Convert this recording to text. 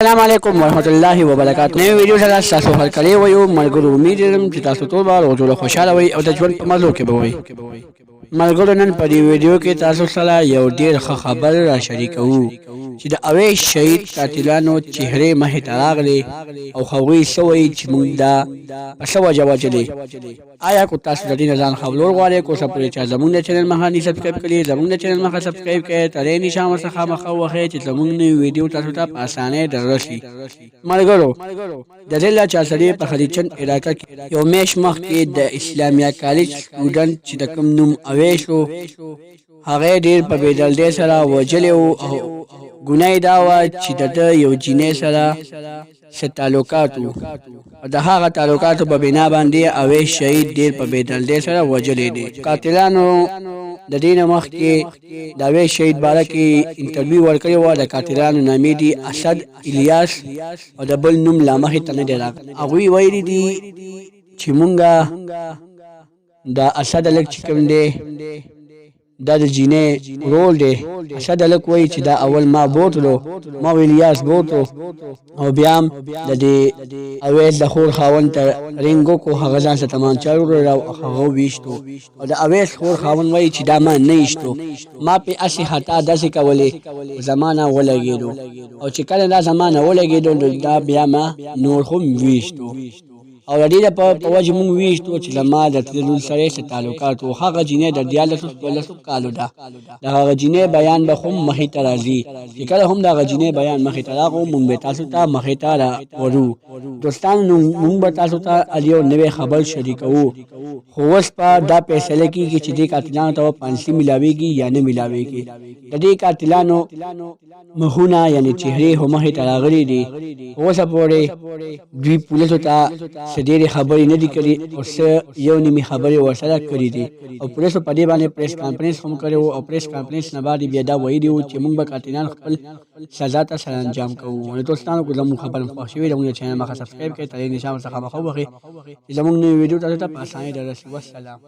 السلام علیکم ورحمۃ اللہ وبرکاتہ. نوې ویډیو سره تاسو هر کله وایو ملګرو امید لرم چې تاسو ټول به روغ جوړ خوشاله وئ او د ژوند په مزو کې به وئ. ملګرو نن په دې ویډیو کې تاسو سره یو ډېر ښه خبر را شریکوو چې د اویس شهید قاتلانو چهرې مخې ته راغلې او هغوی څه وایي چې موږ دا په څه وجه وژلې. آیا کو تاسو د دې نه ځان خبرول غواړئ کو څه پرې چې زموږ د چینل مخه نه سبسکرایب کړئ زموږ د چینل مخه سبسکرایب کړئ ترې نشان ورڅخه مخه ووهئ چې زموږ نوې ویډیو تاسو ته په اسانۍ دررسي. ملګرو د ضلع چارسدې په خلیچند علاقه کې یو میاشت مخکې د اسلامیه کالج سټوډنټ چې د کوم نوم اویس و هغه ډېر په بېدردۍ سره وژلی و او ګناه یې دا وه چې د ده یو جینۍ سره څه تعلقات و او د هغه تعلقاتو په بنا باندې اویس شهید ډېر په بېدردۍ سره وژلی دی. قاتلانو د دې نه مخکې د اویس شهید باره کې انټرویو ورکړې وه. د قاتلانو نامې دي اسد، الیاس او د بل نوم لا مخې ته نه دی راغلی. هغوی ویلي دي چې مونږه د اسد هلک چې کوم دی دا د جینۍ ورور دی. اسد هلک وایي چې دا اول ما بوتلو ما الیاس بوتلو او بیا هم د دې اویس د خور خاوند ته رینګ وکړو هغه ځان ته تمانچه وروړه او هغه وویشتو او د اویس خور خاوند وایي چې دا ما نه ایشتو ما پې هسې خطا داسې کولې زما نه ولګېدو او چې کله دا زما نه ولګېدو نو دا بیا ما نور هم ویشتو او د دې په وجه مونږ ویشتو چې زما د تللو سره یې څه تعلقات و. هغه جینۍ د 14 کالو ده. د هغه جینۍ بیان به هم مخې ته راځي. چې کله هم د هغه جینۍ بیان مخې ته راغو مونږ به تاسو ته مخې ته راوړو. دوستانو مونږ به تاسو ته یو نوی خبر شریکوو خو اوس په دا فیصله کېږي چې دې قاتلانو ته به پانسي میلاویږي یا نه میلاویږي. د دې قاتلانو مخونه یعنې چهرې هم مخې ته راغلي دي. اوسه پورې دوی پولیسو ته څه ډېرې خبرې نه دي کړي او څه یو نیمې خبرې ورسره کړي دي او پولیسو په دې باندې پریس کانفرنس هم کړی و او پریس کانفرنس نه بعد بیا دا ویلي و چې موږ به قاتلان خپل سزا ته سره انجام کوو. نو دوستانو که زموږ خبره مو خوښ شوې زموږ د چینل مخه سبسکرایب کړئ ترې نشان ورڅخه مخه ووهئ چې زموږ نوې ویډیو تاسو ته په اسانۍ دررسي. والسلام.